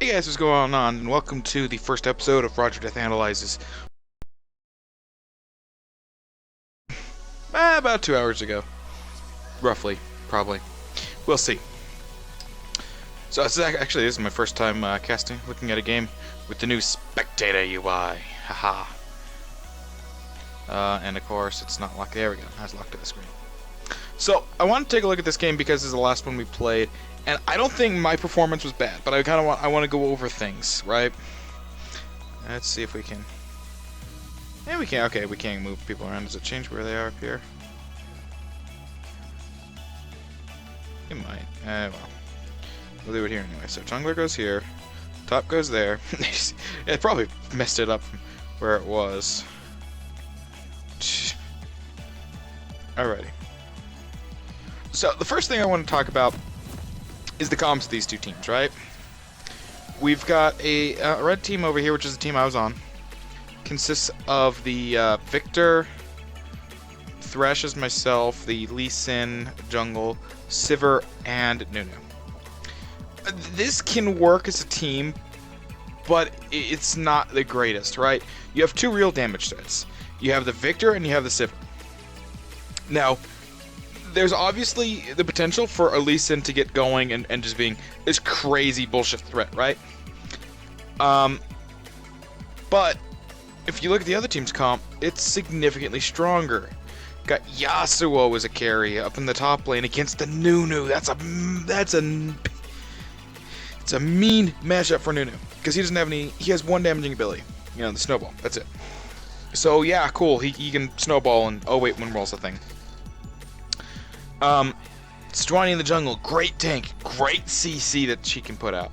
Hey guys, what's going on? And welcome to the first episode of Roger Death Analyzes. About 2 hours ago. Roughly. Probably. We'll see. So this is my first time looking at a game with the new Spectator UI. Haha. And of course, it's not locked. There we go. That's locked to the screen. So, I want to take a look at this game because this is the last one we played. And I don't think my performance was bad, but I want to go over things, right? Let's see if we can. Yeah, we can. Okay, we can't move people around. Does it change where they are up here? It might. Well, we'll do it here anyway. So jungler goes here, top goes there. It probably messed it up from where it was. Alrighty. So the first thing I want to talk about is the comms of these two teams, right? We've got a red team over here, which is the team I was on. Consists of the Victor, Thresh as myself, the Lee Sin, Jungle, Sivir, and Nunu. This can work as a team, but it's not the greatest, right? You have two real damage threats. You have the Victor and you have the Sivir. Now, there's obviously the potential for a Lee Sin to get going and just being this crazy bullshit threat, right? But if you look at the other team's comp, it's significantly stronger. Got Yasuo as a carry up in the top lane against the Nunu. It's a mean matchup for Nunu because he doesn't have any. He has one damaging ability, the snowball. That's it. So yeah, cool. He can snowball and when rolls the thing. Sejuani in the jungle, great tank, great CC that she can put out.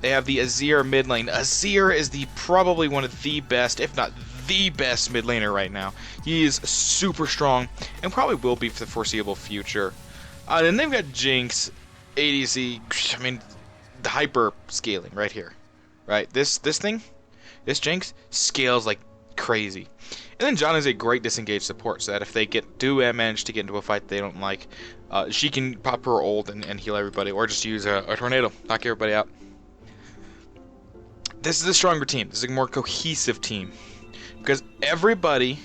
They have the Azir mid lane. Azir is probably one of the best, if not the best mid laner right now. He is super strong and probably will be for the foreseeable future. And they've got Jinx, ADC, the hyper scaling right here. Right? This Jinx scales like crazy. And then John is a great disengaged support, so that if they do manage to get into a fight they don't like, she can pop her ult and heal everybody, or just use a tornado, knock everybody out. This is a stronger team. This is a more cohesive team. Because everybody,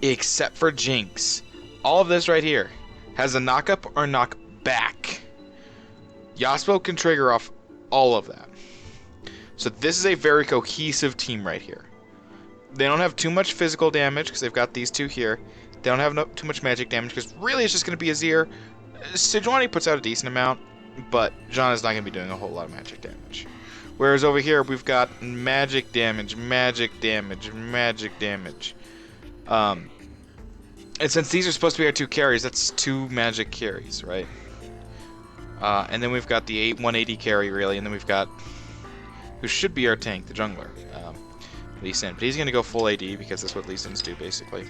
except for Jinx, all of this right here, has a knock up or knock back. Yasuo can trigger off all of that. So this is a very cohesive team right here. They don't have too much physical damage because they've got these two here. They don't have too much magic damage because really it's just going to be Azir. Sejuani puts out a decent amount, but John is not going to be doing a whole lot of magic damage. Whereas over here we've got magic damage, magic damage, magic damage. And since these are supposed to be our two carries, that's two magic carries, right? And then we've got the 180 carry really, and then we've got who should be our tank, the jungler. Lee Sin, but he's going to go full AD because that's what Lee Sins do, basically.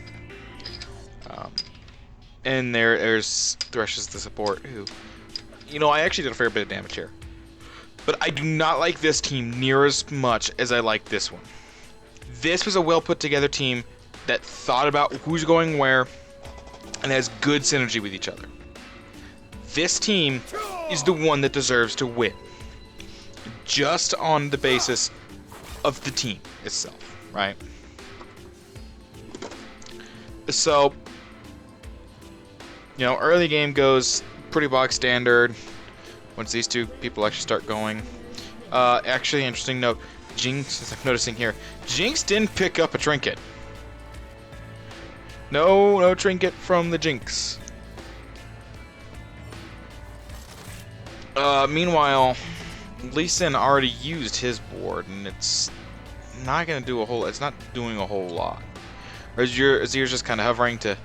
And there's Thresh as the support, who, I actually did a fair bit of damage here. But I do not like this team near as much as I like this one. This was a well put together team that thought about who's going where and has good synergy with each other. This team is the one that deserves to win. Just on the basis of the team itself, right? So, early game goes pretty box standard. Once these two people actually start going, actually, interesting note: Jinx, as I'm noticing here, Jinx didn't pick up a trinket. No trinket from the Jinx. Meanwhile, Lee Sin already used his board, and it's not going to do a whole. It's not doing a whole lot. Azir's just kind of hovering to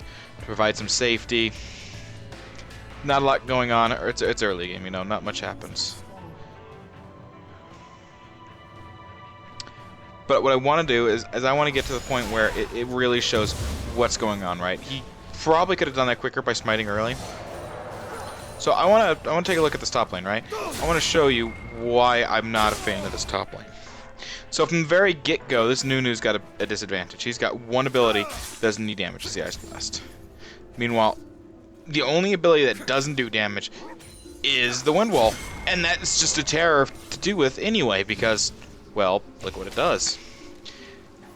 provide some safety. Not a lot going on. It's early game, not much happens. But what I want to do is I want to get to the point where it really shows what's going on, right? He probably could have done that quicker by smiting early. So I want to take a look at this top lane, right? I want to show you why I'm not a fan of this top lane. So from the very get-go, this Nunu's got a disadvantage. He's got one ability that doesn't need damage, is the Ice Blast. Meanwhile, the only ability that doesn't do damage is the Wind Wall, and that's just a terror do with anyway, because, well, look what it does.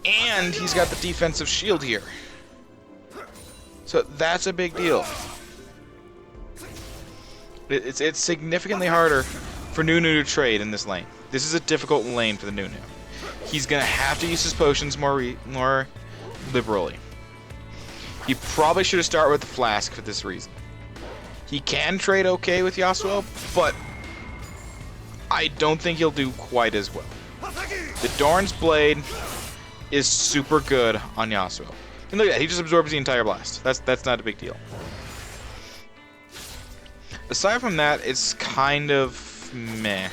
And he's got the defensive shield here. So that's a big deal. It's significantly harder for Nunu to trade in this lane. This is a difficult lane for the Nunu. He's going to have to use his potions more liberally. He probably should have started with the Flask for this reason. He can trade okay with Yasuo, but I don't think he'll do quite as well. The Dorn's Blade is super good on Yasuo. And look at that, he just absorbs the entire blast. That's not a big deal. Aside from that, it's kind of meh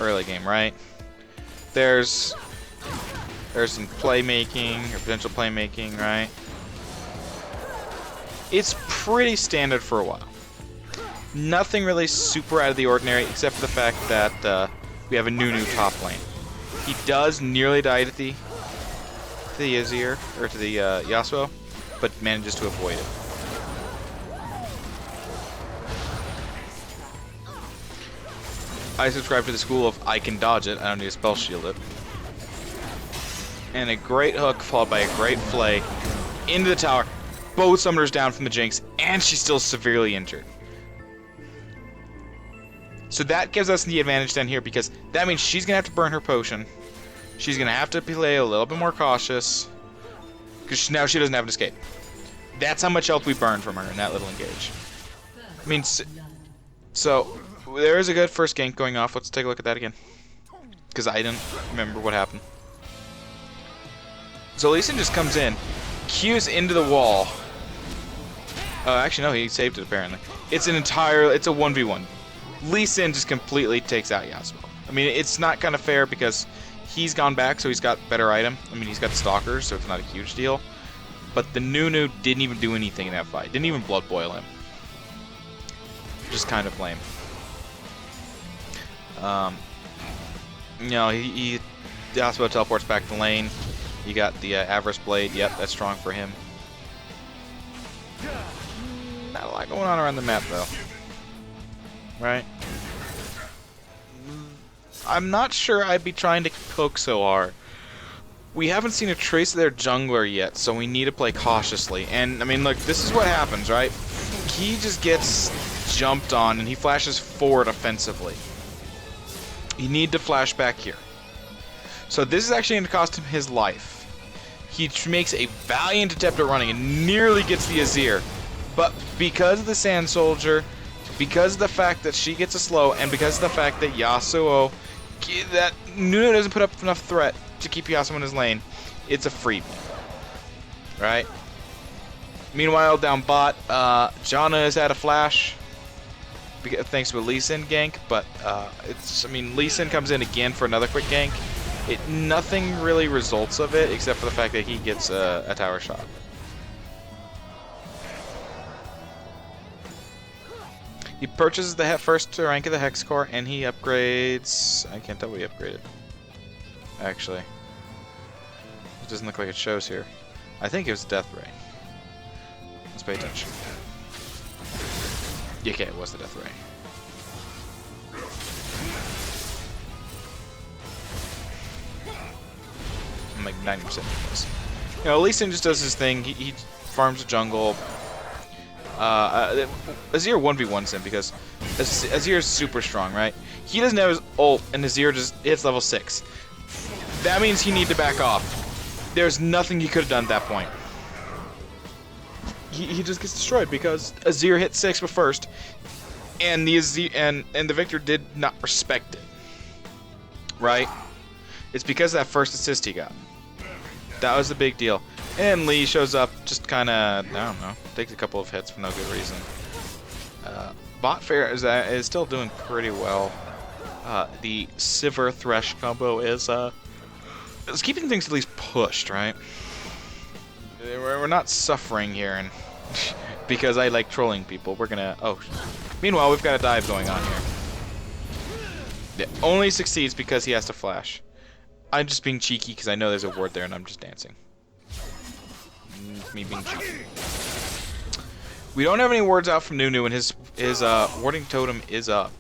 early game, right? There's some playmaking, or potential playmaking, right? It's pretty standard for a while. Nothing really super out of the ordinary, except for the fact that we have a Nunu top lane. He does nearly die to the Azir, or to the Yasuo, but manages to avoid it. I subscribe to the school of I can dodge it, I don't need to spell shield it. And a great hook followed by a great flay into the tower. Both summoners down from the Jinx, and she's still severely injured. So that gives us the advantage down here, because that means she's going to have to burn her potion. She's going to have to play a little bit more cautious, because now she doesn't have an escape. That's how much health we burn from her in that little engage. I mean, so there is a good first gank going off. Let's take a look at that again, because I didn't remember what happened. So Lee Sin just comes in, Q's into the wall. Actually, no, he saved it apparently. It's a 1v1. Lee Sin just completely takes out Yasuo. I mean, it's not kind of fair because he's gone back, so he's got better item. I mean, he's got Stalkers, so it's not a huge deal. But the Nunu didn't even do anything in that fight. Didn't even blood boil him. Just kind of lame. You know, Yasuo teleports back to lane. You got the Avarice Blade. Yep, that's strong for him. Not a lot going on around the map, though. Right? I'm not sure I'd be trying to poke so hard. We haven't seen a trace of their jungler yet, so we need to play cautiously. And, I mean, look, this is what happens, right? He just gets jumped on, and he flashes forward offensively. You need to flash back here. So this is actually going to cost him his life. He makes a valiant attempt at running and nearly gets the Azir. But because of the Sand Soldier, because of the fact that she gets a slow, and because of the fact that Yasuo, that Nunu doesn't put up enough threat to keep Yasuo in his lane, it's a freebie. Right? Meanwhile, down bot, Janna has had a flash, thanks to a Lee Sin gank, but Lee Sin comes in again for another quick gank. Nothing really results of it, except for the fact that he gets a tower shot. He purchases the first rank of the Hex Core, and he upgrades... I can't tell what he upgraded. Actually. It doesn't look like it shows here. I think it was Death Ray. Let's pay attention. Okay, it was the Death Ray. I'm like 90% of this. You know, Lee Sin just does his thing. He farms the jungle. Azir 1v1s him because Azir is super strong, right? He doesn't have his ult, and Azir just hits level 6. That means he needs to back off. There's nothing he could have done at that point. He just gets destroyed because Azir hit 6 but first, and the Azir and the Victor did not respect it. Right? It's because of that first assist he got. That was the big deal. And Lee shows up, just kind of, I don't know, takes a couple of hits for no good reason. Bot Fair is still doing pretty well. The Sivir Thresh combo is keeping things at least pushed, right? We're not suffering here, and because I like trolling people, we're gonna. Oh, meanwhile, we've got a dive going on here. It only succeeds because he has to flash. I'm just being cheeky because I know there's a ward there, and I'm just dancing. Me being cheeky. We don't have any wards out from Nunu, and his warding totem is up.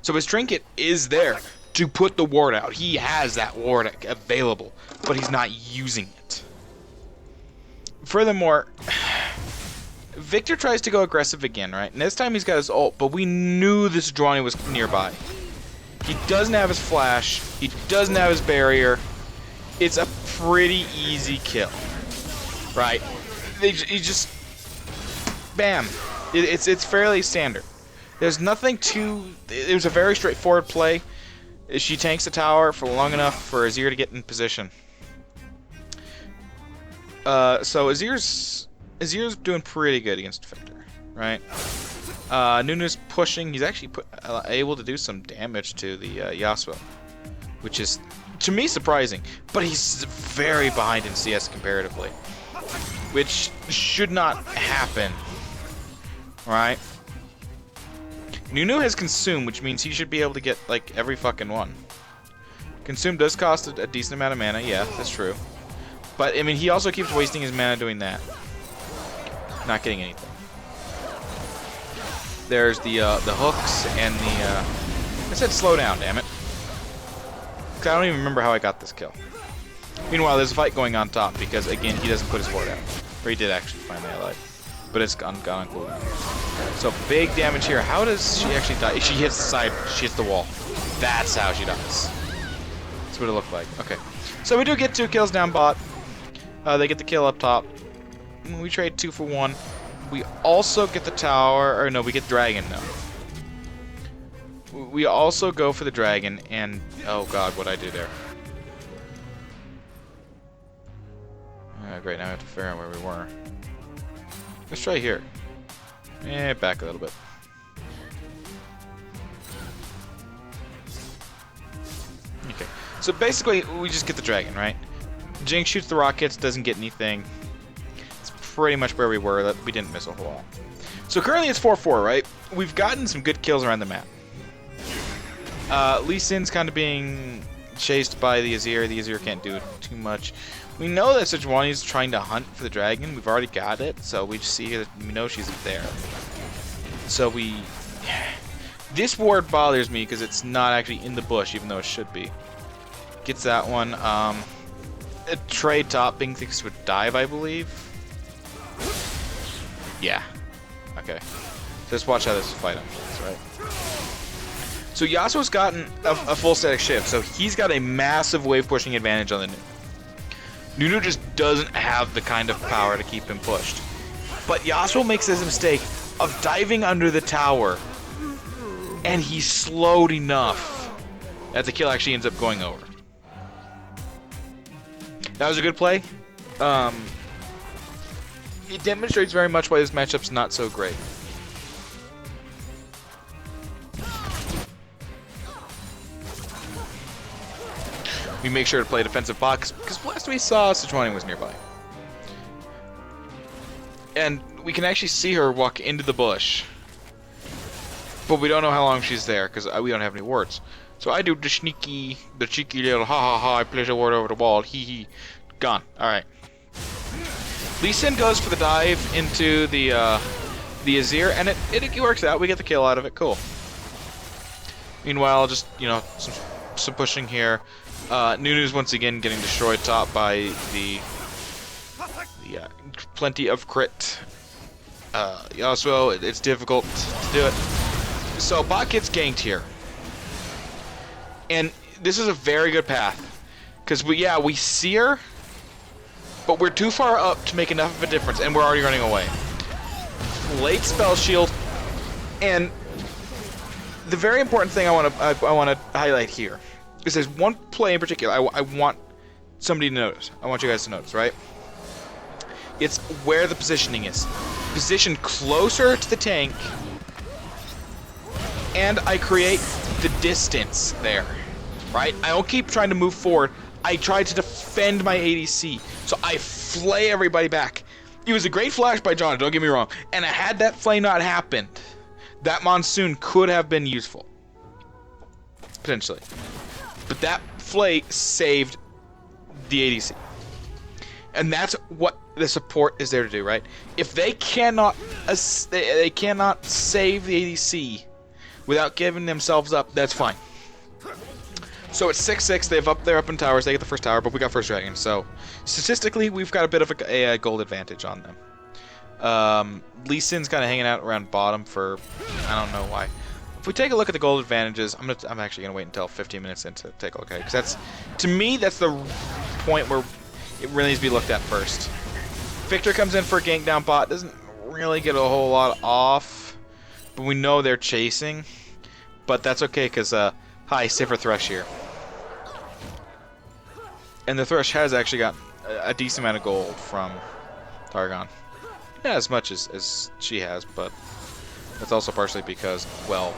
So his trinket is there. to put the ward out. He has that ward available, but he's not using it. Furthermore, Victor tries to go aggressive again, right? And this time he's got his ult, but we knew this Sejuani was nearby. He doesn't have his flash. He doesn't have his barrier. It's a pretty easy kill, right? He just... Bam. It's fairly standard. There's nothing too... It was a very straightforward play. She tanks the tower for long enough for Azir to get in position. So Azir's doing pretty good against Victor, right? Nunu's pushing. He's actually able to do some damage to the Yasuo, which is, to me, surprising. But he's very behind in CS comparatively, which should not happen, right? Nunu has Consume, which means he should be able to get, like, every fucking one. Consume does cost a decent amount of mana, yeah, that's true. But, I mean, he also keeps wasting his mana doing that. Not getting anything. There's the hooks and the, I said slow down, damn it. 'Cause I don't even remember how I got this kill. Meanwhile, there's a fight going on top because, again, he doesn't put his ward out. Or he did actually finally alive. But it's gone on cooldown. So big damage here. How does she actually die? She hits the side. She hits the wall. That's how she dies. That's what it looked like. Okay. So we do get 2 kills down bot. They get the kill up top. We trade 2 for 1. We also get the tower. Or no, we get dragon now. We also go for the dragon. And oh god, what'd I do there? Great. Now I have to figure out where we were. Let's try here. Back a little bit. Okay. So basically, we just get the dragon, right? Jinx shoots the rockets, doesn't get anything. It's pretty much where we were. We didn't miss a whole lot. So currently it's 4-4, right? We've gotten some good kills around the map. Lee Sin's kind of being chased by the Azir. The Azir can't do too much. We know that Sejuani's trying to hunt for the dragon. We've already got it, so we just see that we know she's there. So we... This ward bothers me because it's not actually in the bush, even though it should be. Gets that one. A trade top being thinks would dive, I believe. Yeah. Okay. Just watch how this fight unfolds, right? So Yasuo's gotten a full static shift, so he's got a massive wave pushing advantage on the Nunu. Nunu just doesn't have the kind of power to keep him pushed. But Yasuo makes this mistake of diving under the tower, and he's slowed enough that the kill actually ends up going over. That was a good play. It demonstrates very much why this matchup's not so great. We make sure to play defensive box because last we saw Sejuani was nearby. And we can actually see her walk into the bush. But we don't know how long she's there because we don't have any wards. So I do the cheeky little ha ha ha, I place a ward over the wall, hee hee. Gone. Alright. Lee Sin goes for the dive into the Azir, and it works out. We get the kill out of it. Cool. Meanwhile, just, you know, some pushing here. Nunu's once again getting destroyed top by the plenty of crit. Yasuo, it's difficult to do it. So bot gets ganked here, and this is a very good path because we see her, but we're too far up to make enough of a difference, and we're already running away. Late spell shield, and the very important thing I want to highlight here. Because there's one play in particular I want somebody to notice. I want you guys to notice, right? It's where the positioning is. Position closer to the tank, and I create the distance there, right? I don't keep trying to move forward. I try to defend my ADC, so I flay everybody back. It was a great flash by John, don't get me wrong. And had that flay not happened, that Monsoon could have been useful. Potentially. But that flay saved the ADC. And that's what the support is there to do, right? If they cannot save the ADC without giving themselves up, that's fine. So it's 6-6. They're up in towers. They get the first tower, but we got first dragon. So statistically, we've got a bit of a gold advantage on them. Lee Sin's kind of hanging out around bottom for I don't know why. If we take a look at the gold advantages, I'm actually gonna wait until 15 minutes in to take a look at it, because that's, to me, that's the point where it really needs to be looked at first. Victor comes in for a gank down bot, doesn't really get a whole lot off, but we know they're chasing. But that's okay, because hi, Safer Thresh here, and the Thresh has actually got a decent amount of gold from Targon. Not as much as she has, but that's also partially because, well,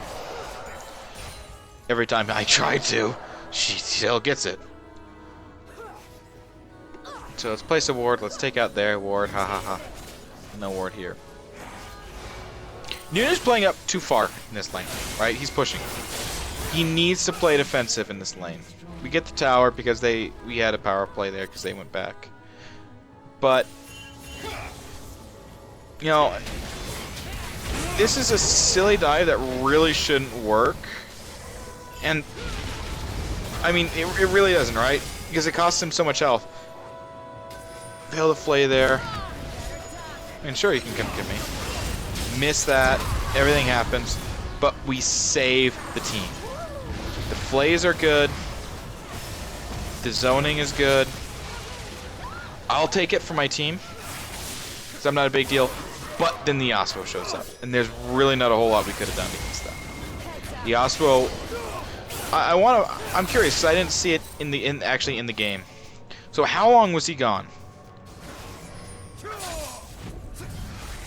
every time I try to, she still gets it. So let's place a ward. Let's take out their ward. Ha ha ha. No ward here. Nunu's playing up too far in this lane, right? He's pushing. He needs to play defensive in this lane. We get the tower because we had a power play there because they went back. But, you know, this is a silly dive that really shouldn't work. And, I mean, it really doesn't, right? Because it costs him so much health. Fail to flay there. I mean, sure, you can come get me. Miss that. Everything happens. But we save the team. The flays are good. The zoning is good. I'll take it for my team, because I'm not a big deal. But then the Yasuo shows up, and there's really not a whole lot we could have done against that. The Yasuo, I'm curious, because I didn't see it actually in the game. So how long was he gone?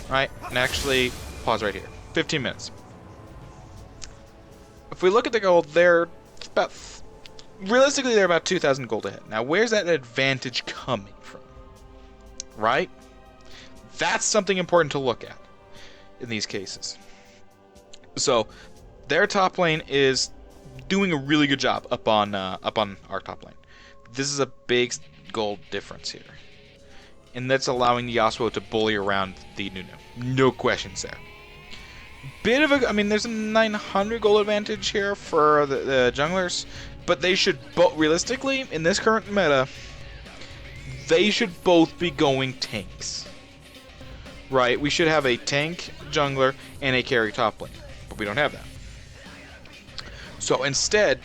Right, and actually pause right here. 15 minutes. If we look at the gold, realistically they're about 2,000 gold ahead. Now where's that advantage coming from? Right? That's something important to look at in these cases. So their top lane is doing a really good job up on our top lane. This is a big gold difference here, and that's allowing the Yasuo to bully around the Nunu. No questions there. Bit of I mean, there's a 900 gold advantage here for the junglers, but they should both, realistically, in this current meta, they should both be going tanks. Right? We should have a tank jungler and a carry top lane, but we don't have that. So instead,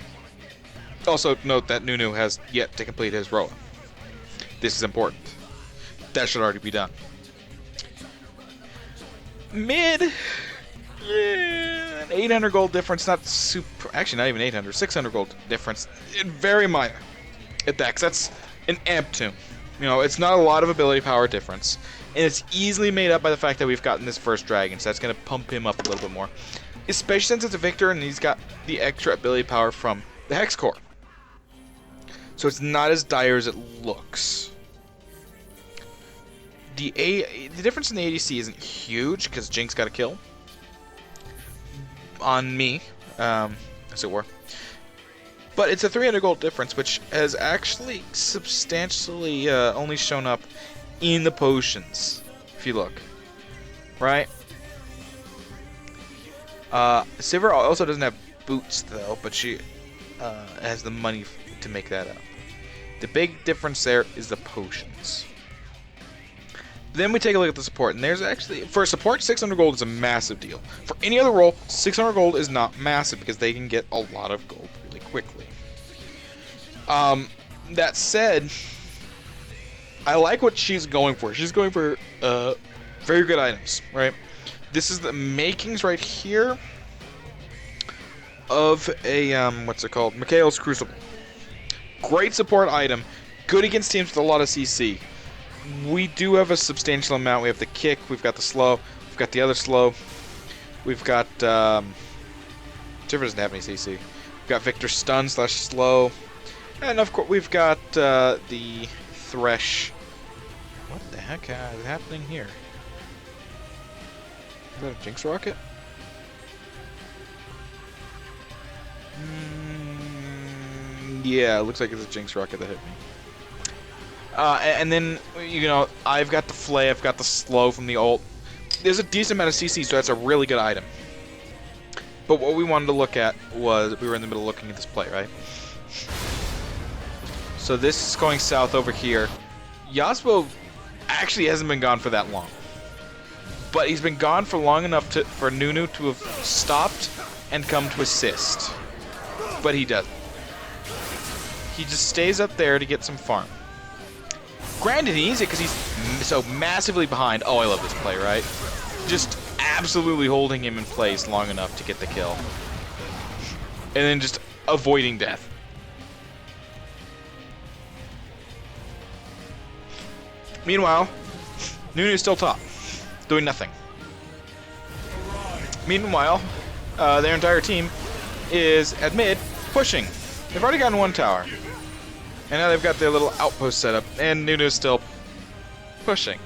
also note that Nunu has yet to complete his Roa. This is important. That should already be done. Mid, yeah, 800 gold difference, not super, actually not even 800, 600 gold difference, very minor at that, 'cause that's an amp tomb. You know, it's not a lot of ability power difference, and it's easily made up by the fact that we've gotten this first dragon, so that's going to pump him up a little bit more, especially since it's a Victor and he's got the extra ability power from the Hex Core. So it's not as dire as it looks. The difference in the ADC isn't huge because Jinx got a kill on me, as it were. But it's a 300 gold difference, which has actually substantially only shown up in the potions, if you look. Right? Sivir also doesn't have boots, though, but she has the money to make that up. The big difference there is the potions. Then we take a look at the support, and there's actually, for support, 600 gold is a massive deal. For any other role, 600 gold is not massive because they can get a lot of gold really quickly. That said, I like what she's going for. She's going for very good items, right? This is the makings right here of a, what's it called? Mikhail's Crucible. Great support item. Good against teams with a lot of CC. We do have a substantial amount. We have the kick, we've got the slow, we've got the other slow, we've got, Sivir doesn't have any CC. We've got Victor stun / slow, and of course we've got the Thresh. What the heck is happening here? Is that a Jinx rocket? Yeah, it looks like it's a Jinx rocket that hit me. And then, you know, I've got the Flay, I've got the slow from the ult. There's a decent amount of CC, so that's a really good item. But what we wanted to look at was, we were in the middle of looking at this play, right? So this is going south over here. Yasuo actually hasn't been gone for that long. But he's been gone for long enough for Nunu to have stopped and come to assist. But he doesn't. He just stays up there to get some farm. Granted, easy because he's so massively behind. Oh, I love this play, right? Just absolutely holding him in place long enough to get the kill. And then just avoiding death. Meanwhile, Nunu's still top, doing nothing. Meanwhile, their entire team is at mid, pushing. They've already gotten one tower. And now they've got their little outpost set up, and Nunu's still pushing.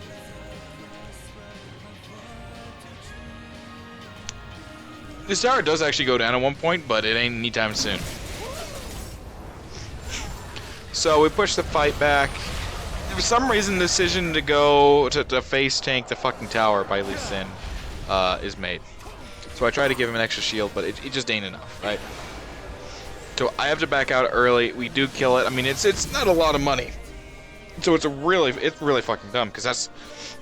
This tower does actually go down at one point, but it ain't anytime soon. So we push the fight back. For some reason, the decision to go to face tank the fucking tower by Lee Sin is made. So I try to give him an extra shield, but it just ain't enough, right? So I have to back out early. We do kill it. I mean, it's not a lot of money, so it's really fucking dumb because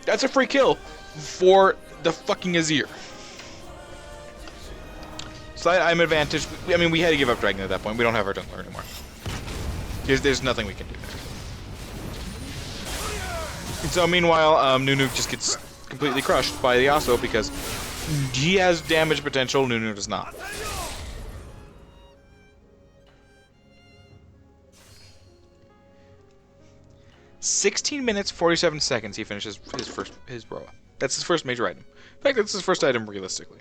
that's a free kill for the fucking Azir. So I'm advantaged. I mean, we had to give up Dragon at that point. We don't have our jungler anymore. There's nothing we can do there. And so meanwhile, Nunu just gets completely crushed by the Yasuo because he has damage potential, Nunu does not. "16 minutes, 47 seconds he finishes his Roa. That's his first major item. In fact, that's his first item realistically.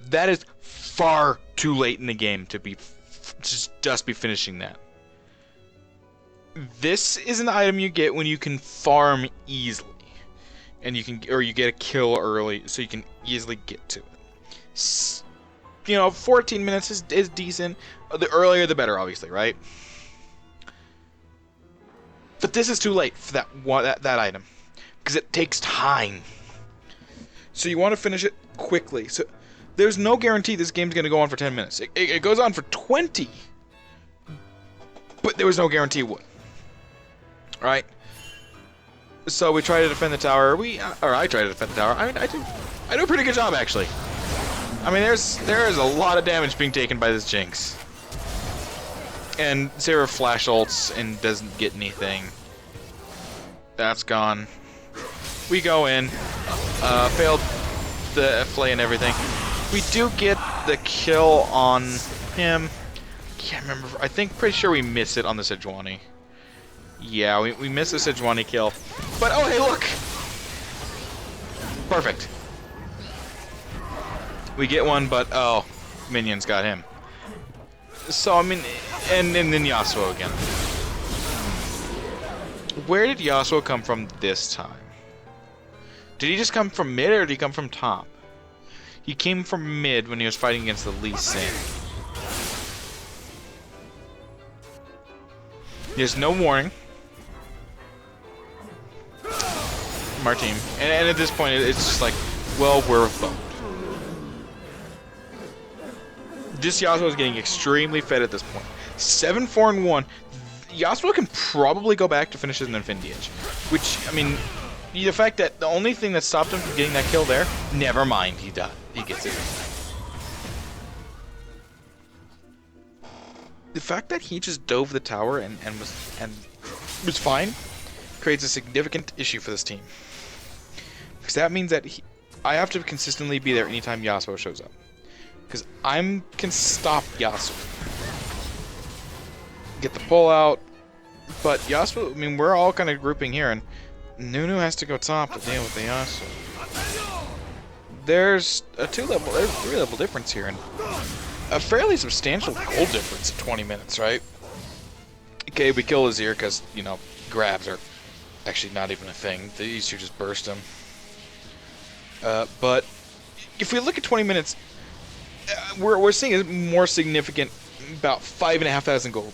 That is far too late in the game to be just be finishing that. This is an item you get when you can farm easily, and you get a kill early, so you can easily get to it. You know, 14 minutes is decent. The earlier, the better, obviously, right? But this is too late for that item because it takes time. So you want to finish it quickly. So there's no guarantee this game's going to go on for 10 minutes. It goes on for 20, but there was no guarantee it would. Right? So we try to defend the tower. I try to defend the tower. I mean, I do a pretty good job actually. I mean, there is a lot of damage being taken by this Jinx. And Sarah flash ults and doesn't get anything. That's gone. We go in. Failed the flay and everything. We do get the kill on him. Can't remember. Pretty sure we miss it on the Sejuani. Yeah, we missed the Sejuani kill. But oh hey, look! Perfect. We get one, but oh, minions got him. So I mean, and then Yasuo again. Where did Yasuo come from this time? Did he just come from mid or did he come from top? He came from mid when he was fighting against the Lee Sin. There's no warning from our team, and at this point it's just like, well, we're boned. This Yasuo is getting extremely fed at this point. 7-4-1. Yasuo can probably go back to finish his Infinity Edge. Which, I mean, the fact that the only thing that stopped him from getting that kill there, never mind, he died. He gets it. The fact that he just dove the tower and was fine creates a significant issue for this team. Because that means that I have to consistently be there anytime Yasuo shows up. Because I can stop Yasuo. Get the pull out. But Yasuo, I mean, we're all kind of grouping here, and Nunu has to go top to deal with the Yasuo. There's a 3-level difference here, and a fairly substantial gold difference in 20 minutes, right? Okay, we kill Azir because, you know, grabs are actually not even a thing. These two just burst him. But if we look at 20 minutes, we're seeing a more significant, about 5,500 gold.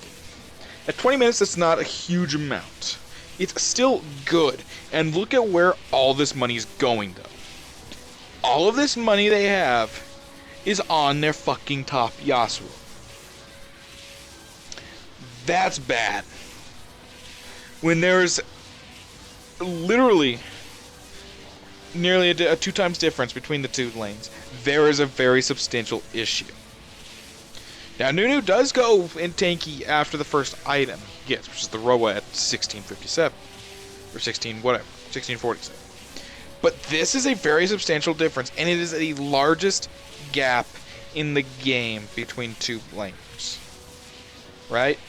At 20 minutes, that's not a huge amount. It's still good. And look at where all this money's going, though. All of this money they have is on their fucking top Yasuo. That's bad. When there's literally nearly a 2 times difference between the 2 lanes, there is a very substantial issue. Now, Nunu does go in tanky after the first item he gets, which is the Roa at 1657. Or 16, whatever. 1647. But this is a very substantial difference, and it is the largest gap in the game between 2 lanes. Right?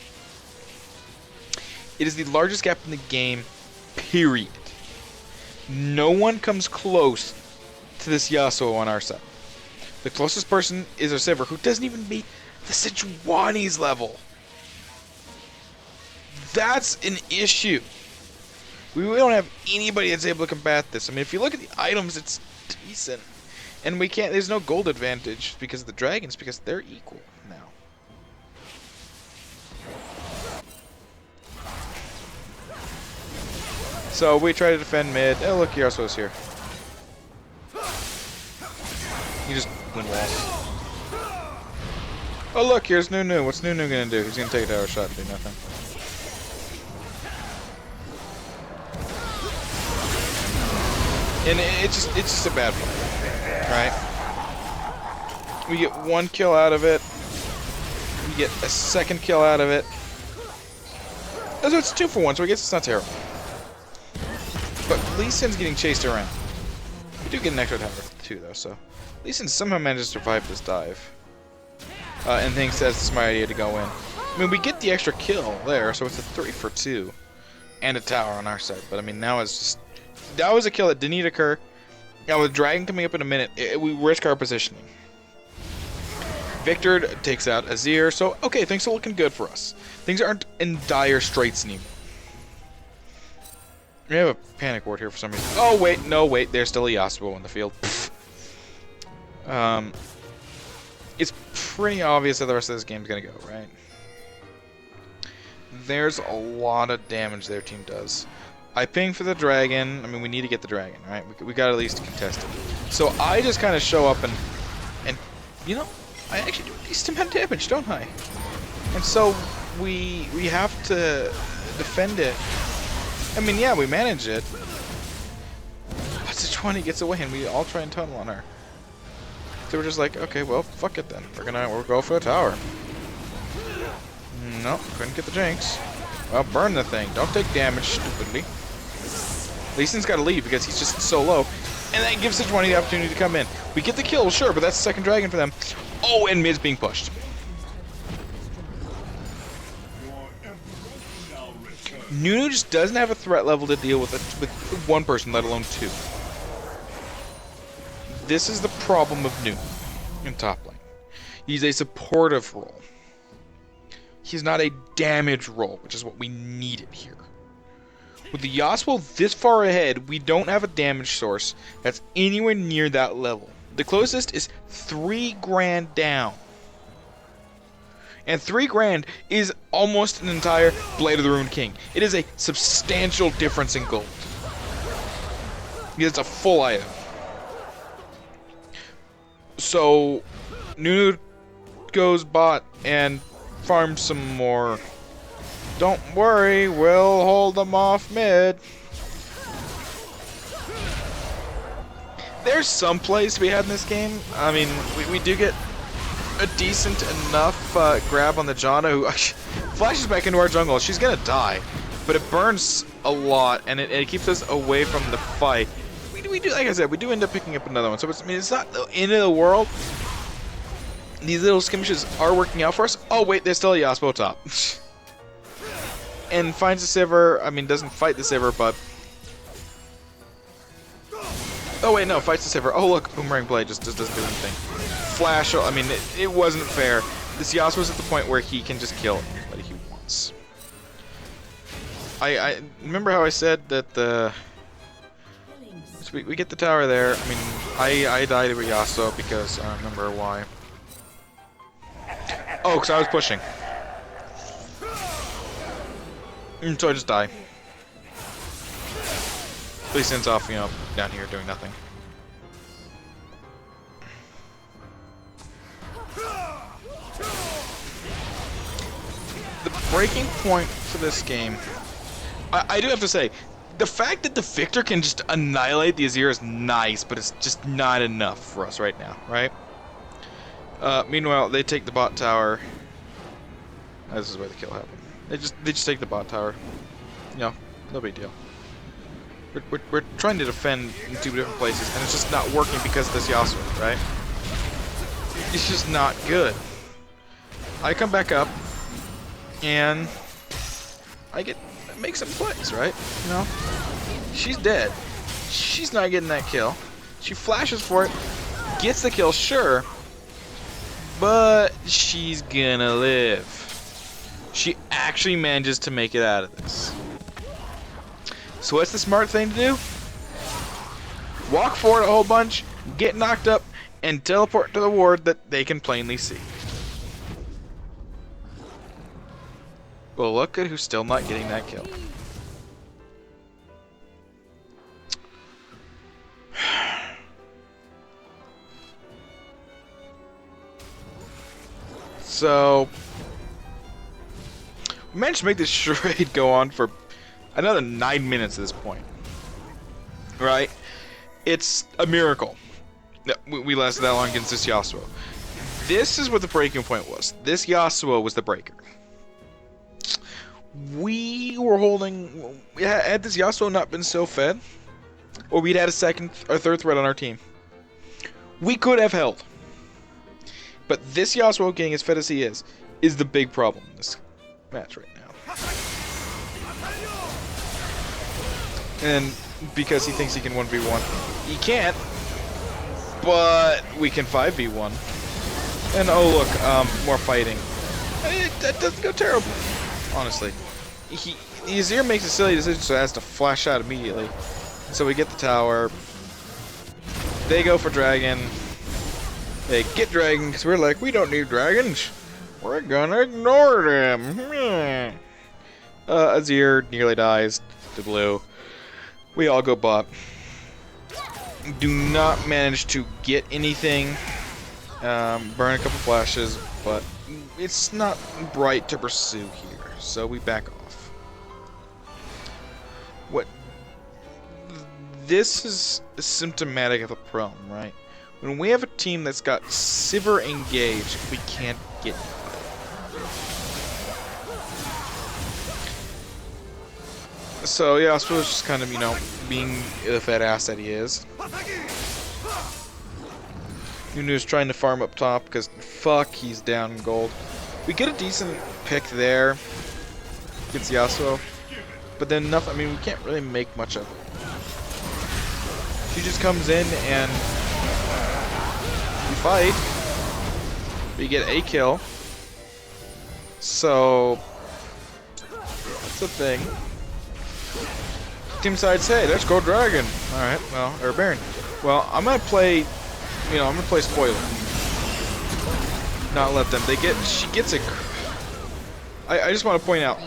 It is the largest gap in the game, period. No one comes close to this Yasuo on our side. The closest person is a Sivir, who doesn't even meet the Sejuani's level. That's an issue. We don't have anybody that's able to combat this. I mean, if you look at the items, it's decent. And we can't, there's no gold advantage because of the dragons, because they're equal now. So we try to defend mid. Oh, look, Yasuo's here. You just win walls. Oh, look, here's Nunu. What's Nunu gonna do? He's gonna take a tower shot, do nothing. And it's just a bad fight, right? We get 1 kill out of it. We get a 2nd kill out of it. So it's 2 for 1, so I guess it's not terrible. But Lee Sin's getting chased around. We do get an extra tower too, though, so Lee Sin somehow manages to survive this dive. And thinks that's my idea to go in. I mean, we get the extra kill there, so it's a 3 for 2. And a tower on our side. But I mean, now it's just... That was a kill that didn't need to occur. Now with Dragon coming up in a minute, we risk our positioning. Victor takes out Azir, so okay, things are looking good for us. Things aren't in dire straits anymore. We have a panic ward here for some reason. Oh wait, no wait, there's still a Yasuo on the field. It's pretty obvious how the rest of this game's gonna go, right? There's a lot of damage their team does. I ping for the dragon. I mean, we need to get the dragon, right? We got at least contest it. So I just kind of show up and you know, I actually do a decent amount of damage, don't I? And so we have to defend it. I mean, yeah, we manage it. But Sejuani gets away, and we all try and tunnel on her. So we're just like, okay, well, fuck it then. We'll go for the tower. No, couldn't get the Jinx. Well, burn the thing. Don't take damage, stupidly. Lee Sin's got to leave because he's just so low. And that gives Sejuani the opportunity to come in. We get the kill, sure, but that's the 2nd dragon for them. Oh, and mid's being pushed. Nunu just doesn't have a threat level to deal with one person, let alone 2. This is the problem of Nunu in top lane. He's a supportive role. He's not a damage role, which is what we needed here. With the Yasuo this far ahead, we don't have a damage source that's anywhere near that level. The closest is 3 grand down. And 3 grand is almost an entire Blade of the Ruined King. It is a substantial difference in gold. It's a full item. So, Nunu goes bot and farms some more. Don't worry, we'll hold them off mid. There's some plays to be had in this game. I mean, we do get a decent enough grab on the Janna, who flashes back into our jungle. She's gonna die, but it burns a lot, and it keeps us away from the fight. We do, like I said, we do end up picking up another one. So it's, I mean, it's not the end of the world. These little skirmishes are working out for us. Oh wait, there's still a Yasuo top. And finds the Sivir. I mean, doesn't fight the Sivir, but... Oh wait, no, fights the Sivir. Oh look, Boomerang Blade just doesn't do anything. Flash, I mean, it wasn't fair. This Yasuo's at the point where he can just kill anybody he wants. I remember how I said that the... So we get the tower there. I mean, I died with Yasuo because I remember why. Oh, because I was pushing. And so I just die. Lee Sin's off, you know, down here doing nothing. the breaking point for this game, I do have to say, the fact that the Victor can just annihilate the Azir is nice, but it's just not enough for us right now, right? Meanwhile, they take the bot tower. This is where the kill happened. They just take the bot tower. You know, no big deal. We're trying to defend in 2 different places, and it's just not working because of this Yasuo, right? It's just not good. I come back up, and I make some plays, right? You know, she's dead. She's not getting that kill. She flashes for it, gets the kill, sure, but she's gonna live. She actually manages to make it out of this. So what's the smart thing to do? Walk forward a whole bunch, get knocked up, and teleport to the ward that they can plainly see. Well, look at who's still not getting that kill. So, we managed to make this charade go on for another 9 minutes at this point. Right? It's a miracle that we lasted that long against this Yasuo. This is what the breaking point was. This Yasuo was the breaker. We were holding... Had this Yasuo not been so fed, or we'd had a second or third threat on our team, we could have held. But this Yasuo getting as fed as he is the big problem in this match right now. And because he thinks he can 1v1, he can't, but we can 5v1. And oh look, more fighting. That doesn't go terribly, honestly. The Azir makes a silly decision, so it has to flash out immediately. So we get the tower. They go for dragon. They get dragon because we're like, we don't need dragons. We're gonna ignore them. Azir nearly dies to blue. We all go bot. Do not manage to get anything. Burn a couple flashes, but it's not bright to pursue here, so we back off. This is symptomatic of a problem, right? When we have a team that's got Sivir engaged, we can't get anybody. So yeah, I suppose just kind of, you know, being the fat ass that he is. Nunu's trying to farm up top because fuck, he's down in gold. We get a decent pick there against Yasuo, but then nothing. I mean, we can't really make much of it. She just comes in and we fight. We get a kill. So that's the thing. Team decides, hey, let's go dragon. All right, well, or Baron. Well, I'm gonna play. You know, I'm gonna play spoiler. Not let them. She gets a. I just want to point out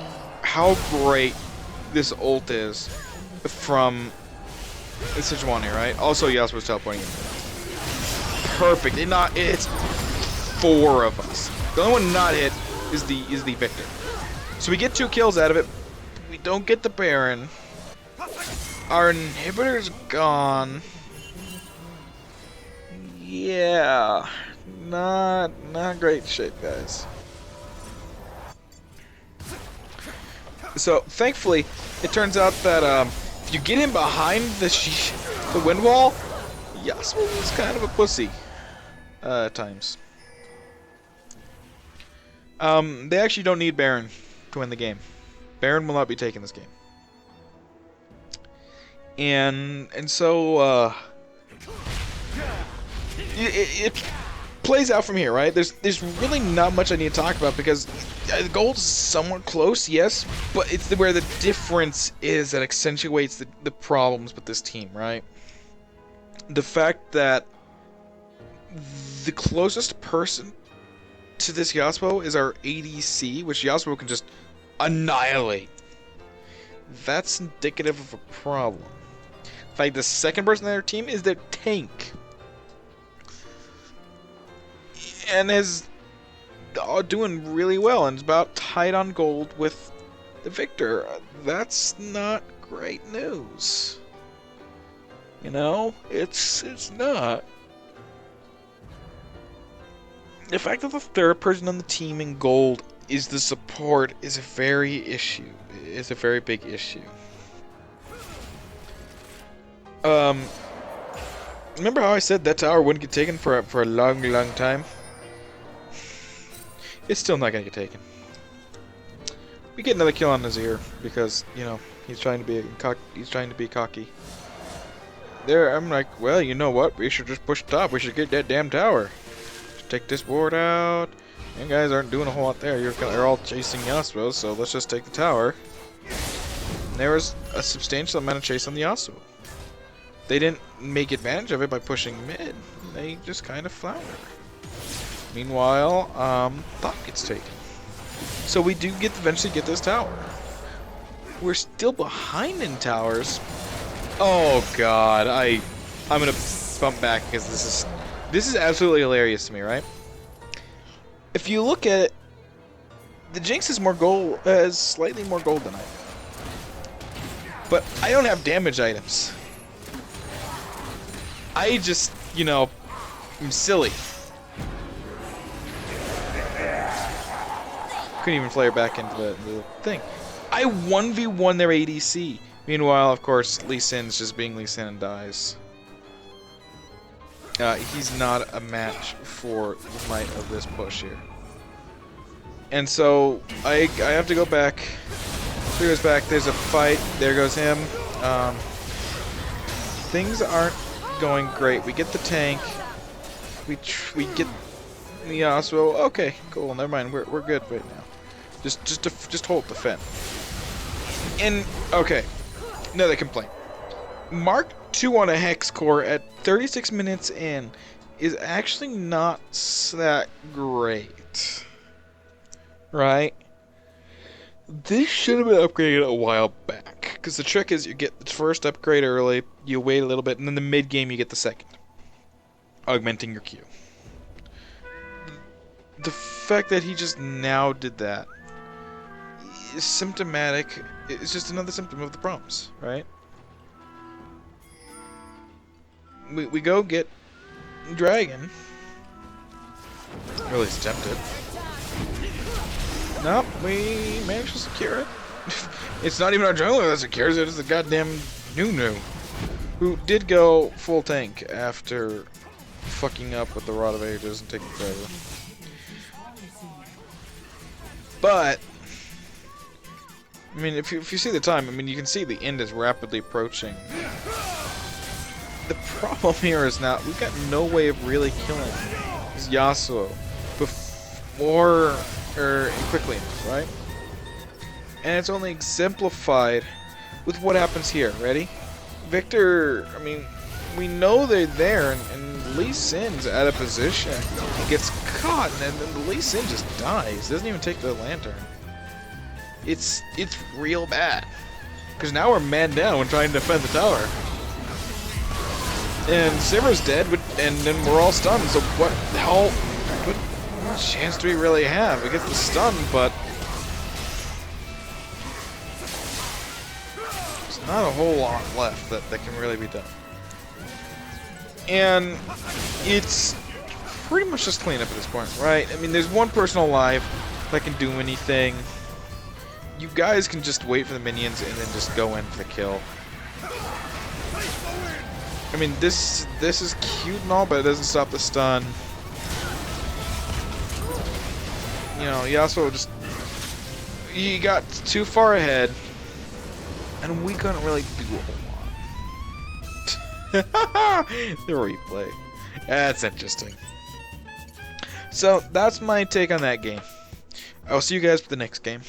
how great this ult is from Sejuani, right? Also, Yasuo's teleporting in. Perfect. It's 4 of us. The only one not hit is the Victor. So we get 2 kills out of it. We don't get the Baron. Our inhibitor's gone. Yeah, not great shape, guys. So thankfully, it turns out that if you get him behind the wind wall, Yasuo is kind of a pussy at times. They actually don't need Baron to win the game. Baron will not be taking this game. And so it plays out from here, right? There's really not much I need to talk about because the gold is somewhat close, yes, but it's where the difference is that accentuates the problems with this team, right? The fact that the closest person to this Yasuo is our ADC, which Yasuo can just annihilate. That's indicative of a problem. In fact, the second person on their team is their tank. And doing really well and it's about tied on gold with the victor. That's not great news. You know, it's not. The fact that the third person on the team in gold is the support is a very big issue. Remember how I said that tower wouldn't get taken for a long time? It's still not gonna get taken. We get another kill on Nazir because, you know, he's trying to be cocky. There, I'm like, well, you know what? We should just push top. We should get that damn tower. Just take this ward out. You guys aren't doing a whole lot there. You're all chasing Yasuo, so let's just take the tower. And there was a substantial amount of chase on the Yasuo. They didn't make advantage of it by pushing mid. They just kind of flounder. Meanwhile, top gets taken. So we do eventually get this tower. We're still behind in towers. Oh god, I'm gonna bump back because this is absolutely hilarious to me, right? If you look at it, the Jinx has slightly more gold than I do. But I don't have damage items. I just, you know, I'm silly. Couldn't even flare back into the thing. I 1v1 their ADC. Meanwhile, of course, Lee Sin's just being Lee Sin and dies. He's not a match for the might of this push here. And so, I have to go back. He goes back, there's a fight, there goes him. Things aren't going great. We get the tank. We get the Yasuo. Okay, cool, never mind, we're good right now. Just hold the Fen. And, okay, another complaint. Mark 2 on a Hex Core at 36 minutes in is actually not that great. Right? This should have been upgraded a while back. Because the trick is you get the first upgrade early, you wait a little bit, and then the mid game you get the second. Augmenting your Q. The fact that he just now did that is symptomatic. It's just another symptom of the problems, right? We go get Dragon. Or at least attempt it. Nope, we managed to secure it. It's not even our jungler that secures it, it's the goddamn Nunu, who did go full tank after fucking up with the Rod of Ages and taking forever. But, I mean, if you see the time, I mean, you can see the end is rapidly approaching. The problem here is now, we've got no way of really killing this Yasuo before, quickly, right? And it's only exemplified with what happens here. Ready? Victor, I mean, we know they're there, and Lee Sin's out of position. He gets caught, and then Lee Sin just dies. Doesn't even take the lantern. It's real bad. Because now we're man down when trying to defend the tower. And Sivir's dead, and then we're all stunned, so what the hell? What chance do we really have? We get the stun, but there's not a whole lot left that can really be done. And it's pretty much just cleanup at this point, right? I mean, there's one person alive that can do anything. You guys can just wait for the minions and then just go in for the kill. I mean, this is cute and all, but it doesn't stop the stun. You know, Yasuo just... He got too far ahead, and we couldn't really do a whole lot. The replay. That's interesting. So, that's my take on that game. I'll see you guys for the next game.